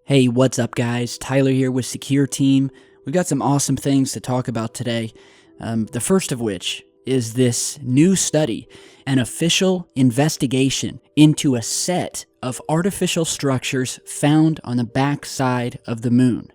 Hey, what's up guys? Tyler here with Secureteam. We've got some awesome things to talk about today. The first of which is this new study, an official investigation into a set of artificial structures found on the backside of the moon.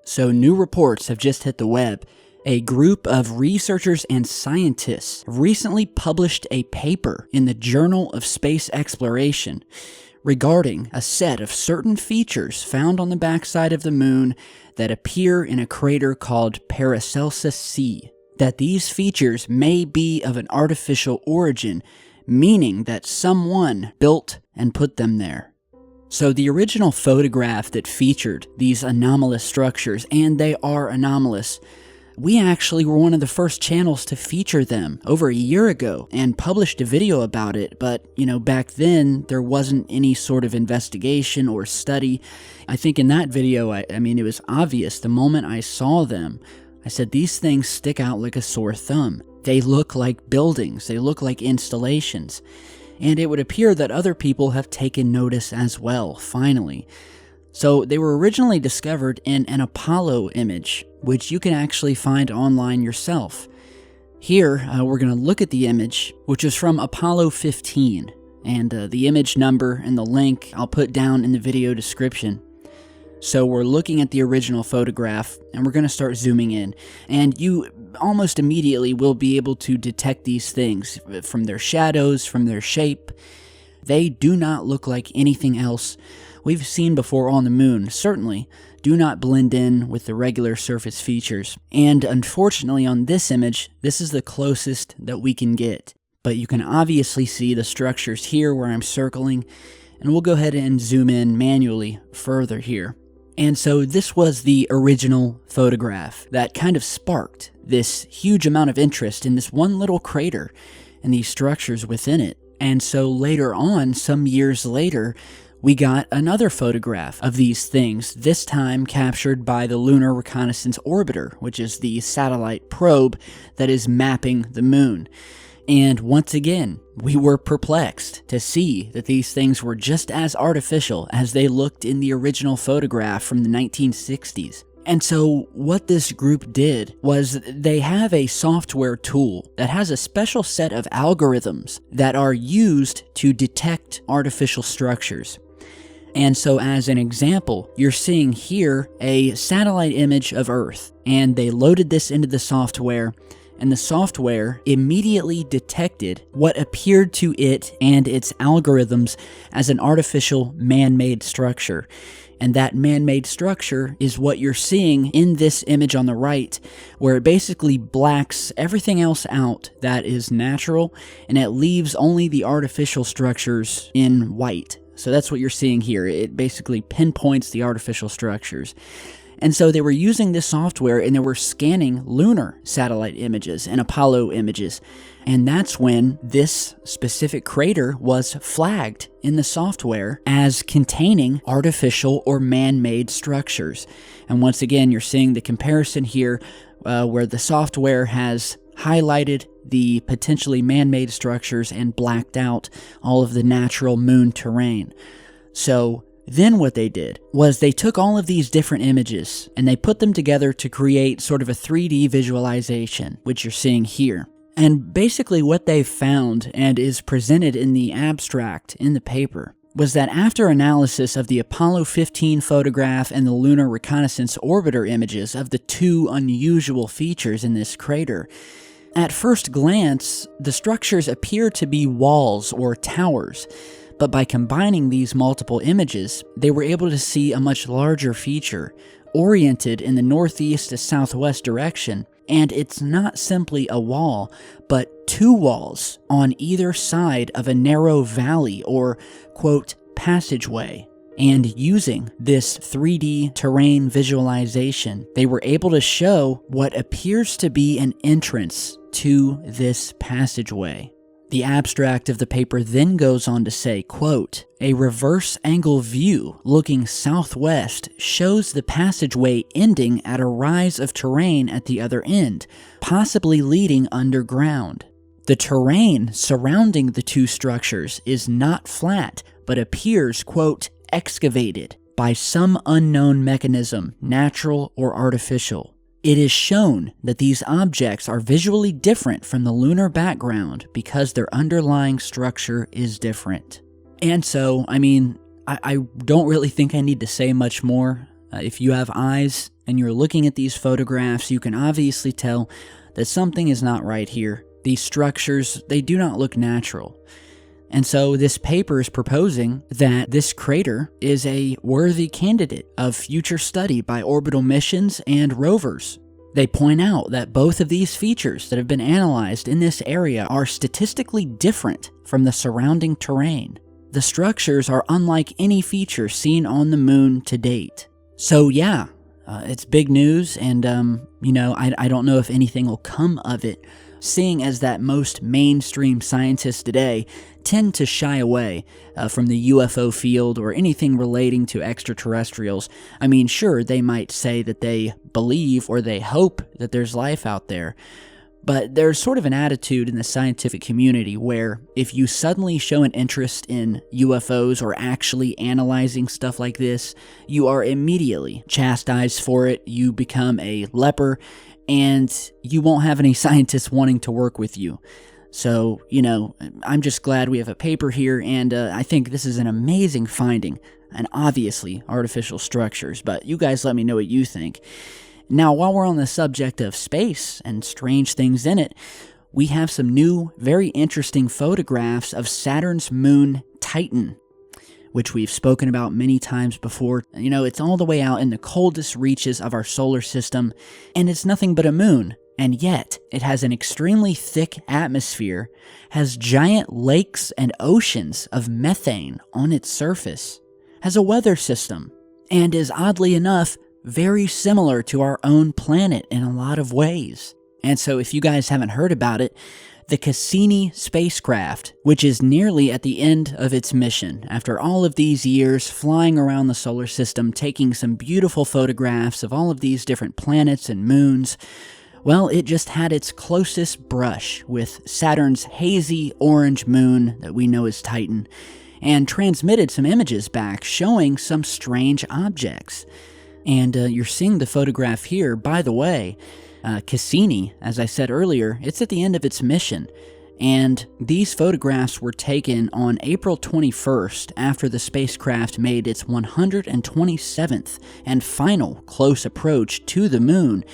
So new reports have just hit the web. A group of researchers and scientists recently published a paper in the Journal of Space Exploration regarding a set of certain features found on the backside of the moon that appear in a crater called Paracelsus C. That these features may be of an artificial origin, meaning that someone built and put them there. So the original photograph that featured these anomalous structures, and they are anomalous, we actually were one of the first channels to feature them over a year ago and published a video about it, but back then there wasn't any sort of investigation or study. I think in that video, I mean, it was obvious the moment I saw them. I said, these things stick out like a sore thumb. They look like buildings, they look like installations. And it would appear that other people have taken notice as well, finally. So they were originally discovered in an Apollo image, which you can actually find online yourself. Here, we're going to look at the image, which is from Apollo 15, and the image number and the link I'll put down in the video description. So we're looking at the original photograph, and we're going to start zooming in, and you almost immediately will be able to detect these things from their shadows, from their shape. They do not look like anything else we've seen before on the moon, certainly do not blend in with the regular surface features. And unfortunately on this image, this is the closest that we can get. But you can obviously see the structures here where I'm circling, and we'll go ahead and zoom in manually further here. And so this was the original photograph that kind of sparked this huge amount of interest in this one little crater and these structures within it. And so later on, some years later, we got another photograph of these things, this time captured by the Lunar Reconnaissance Orbiter, which is the satellite probe that is mapping the moon. And once again, we were perplexed to see that these things were just as artificial as they looked in the original photograph from the 1960s. And so what this group did was they have a software tool that has a special set of algorithms that are used to detect artificial structures. And so as an example, you're seeing here a satellite image of Earth, and they loaded this into the software, and the software immediately detected what appeared to it and its algorithms as an artificial man-made structure. And that man-made structure is what you're seeing in this image on the right, where it basically blacks everything else out that is natural, and it leaves only the artificial structures in white. So that's what you're seeing here. It basically pinpoints the artificial structures. And so they were using this software, and they were scanning lunar satellite images and Apollo images. And that's when this specific crater was flagged in the software as containing artificial or man-made structures. And once again, you're seeing the comparison here where the software has highlighted the potentially man-made structures and blacked out all of the natural moon terrain. So then what they did was they took all of these different images and they put them together to create sort of a 3D visualization, which you're seeing here. And basically what they found, and is presented in the abstract in the paper, was that after analysis of the Apollo 15 photograph and the Lunar Reconnaissance Orbiter images of the two unusual features in this crater, at first glance, the structures appear to be walls or towers, but by combining these multiple images, they were able to see a much larger feature, oriented in the northeast to southwest direction, and it's not simply a wall, but two walls on either side of a narrow valley or, quote, passageway. And using this 3D terrain visualization, they were able to show what appears to be an entrance to this passageway. The abstract of the paper then goes on to say, quote, a reverse angle view looking southwest shows the passageway ending at a rise of terrain at the other end, possibly leading underground. The terrain surrounding the two structures is not flat, but appears, quote, excavated, by some unknown mechanism, natural or artificial. It is shown that these objects are visually different from the lunar background because their underlying structure is different. And so, I don't really think I need to say much more. If you have eyes and you're looking at these photographs, you can obviously tell that something is not right here. These structures, they do not look natural. And so this paper is proposing that this crater is a worthy candidate of future study by orbital missions and rovers. They point out that both of these features that have been analyzed in this area are statistically different from the surrounding terrain. The structures are unlike any feature seen on the moon to date. So yeah, it's big news, and I don't know if anything will come of it, seeing as that most mainstream scientists today tend to shy away from the UFO field or anything relating to extraterrestrials. Sure, they might say that they believe or they hope that there's life out there, but there's sort of an attitude in the scientific community where if you suddenly show an interest in UFOs or actually analyzing stuff like this, you are immediately chastised for it, you become a leper, and you won't have any scientists wanting to work with you. So, I'm just glad we have a paper here, and I think this is an amazing finding, and obviously artificial structures, but you guys let me know what you think. Now, while we're on the subject of space and strange things in it, we have some new, very interesting photographs of Saturn's moon Titan, which we've spoken about many times before. It's all the way out in the coldest reaches of our solar system, and it's nothing but a moon. And yet, it has an extremely thick atmosphere, has giant lakes and oceans of methane on its surface, has a weather system, and is oddly enough very similar to our own planet in a lot of ways. And so if you guys haven't heard about it, the Cassini spacecraft, which is nearly at the end of its mission, after all of these years flying around the solar system, taking some beautiful photographs of all of these different planets and moons, well, it just had its closest brush with Saturn's hazy orange moon that we know as Titan, and transmitted some images back showing some strange objects. And you're seeing the photograph here. By the way, Cassini, as I said earlier, it's at the end of its mission, and these photographs were taken on April 21st after the spacecraft made its 127th and final close approach to the moon,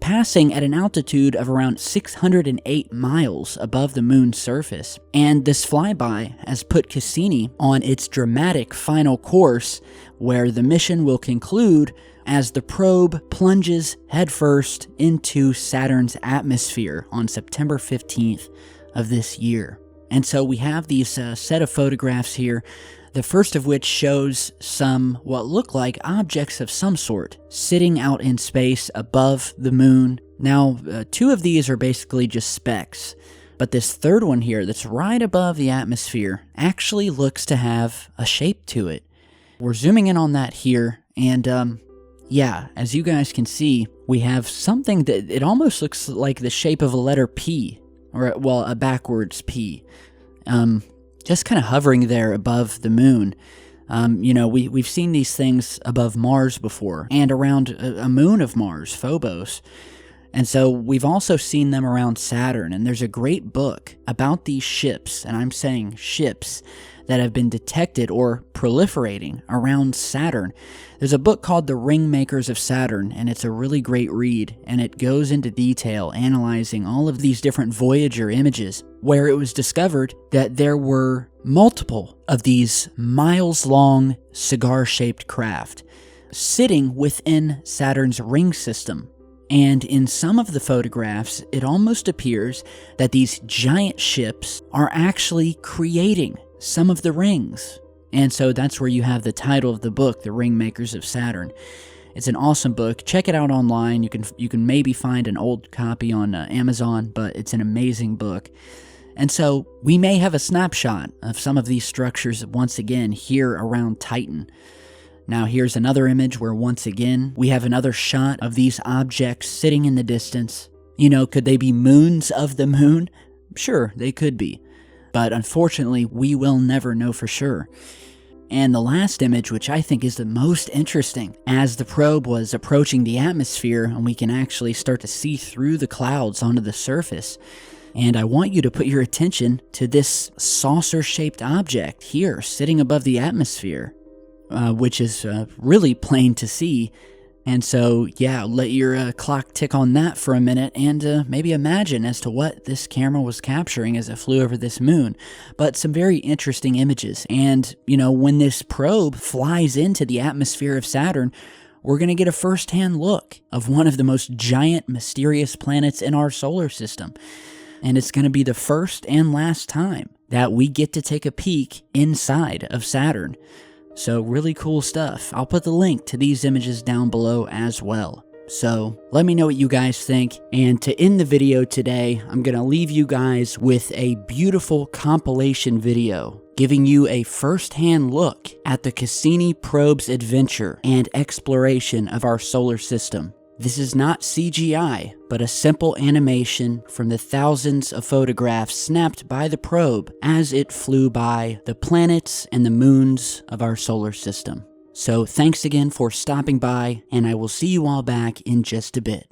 passing at an altitude of around 608 miles above the moon's surface. And this flyby has put Cassini on its dramatic final course, where the mission will conclude as the probe plunges headfirst into Saturn's atmosphere on September 15th of this year. And so we have these set of photographs here, the first of which shows some what look like objects of some sort sitting out in space above the moon. Now, two of these are basically just specks, but this third one here that's right above the atmosphere actually looks to have a shape to it. We're zooming in on that here, and yeah, as you guys can see, we have something that it almost looks like the shape of a letter P, or, well, a backwards P. Just kind of hovering there above the moon. We've seen these things above Mars before, and around a moon of Mars, Phobos. And so we've also seen them around Saturn, and there's a great book about these ships, and I'm saying ships, that have been detected or proliferating around Saturn. There's a book called The Ringmakers of Saturn, and it's a really great read, and it goes into detail analyzing all of these different Voyager images, where it was discovered that there were multiple of these miles-long cigar-shaped craft sitting within Saturn's ring system. And in some of the photographs, it almost appears that these giant ships are actually creating some of the rings. And so that's where you have the title of the book, The Ringmakers of Saturn. It's an awesome book. Check it out online. You can maybe find an old copy on Amazon, but it's an amazing book. And so we may have a snapshot of some of these structures once again here around Titan. Now here's another image where once again we have another shot of these objects sitting in the distance. Could they be moons of the moon? Sure, they could be. But unfortunately, we will never know for sure. And the last image, which I think is the most interesting, as the probe was approaching the atmosphere and we can actually start to see through the clouds onto the surface. And I want you to put your attention to this saucer-shaped object here sitting above the atmosphere, which is really plain to see. And so, yeah, let your clock tick on that for a minute and maybe imagine as to what this camera was capturing as it flew over this moon. But some very interesting images. And, you know, when this probe flies into the atmosphere of Saturn, we're going to get a first-hand look of one of the most giant, mysterious planets in our solar system. And it's going to be the first and last time that we get to take a peek inside of Saturn. So really cool stuff. I'll put the link to these images down below as well. So let me know what you guys think. And to end the video today, I'm going to leave you guys with a beautiful compilation video giving you a first-hand look at the Cassini probe's adventure and exploration of our solar system. This is not CGI, but a simple animation from the thousands of photographs snapped by the probe as it flew by the planets and the moons of our solar system. So thanks again for stopping by, and I will see you all back in just a bit.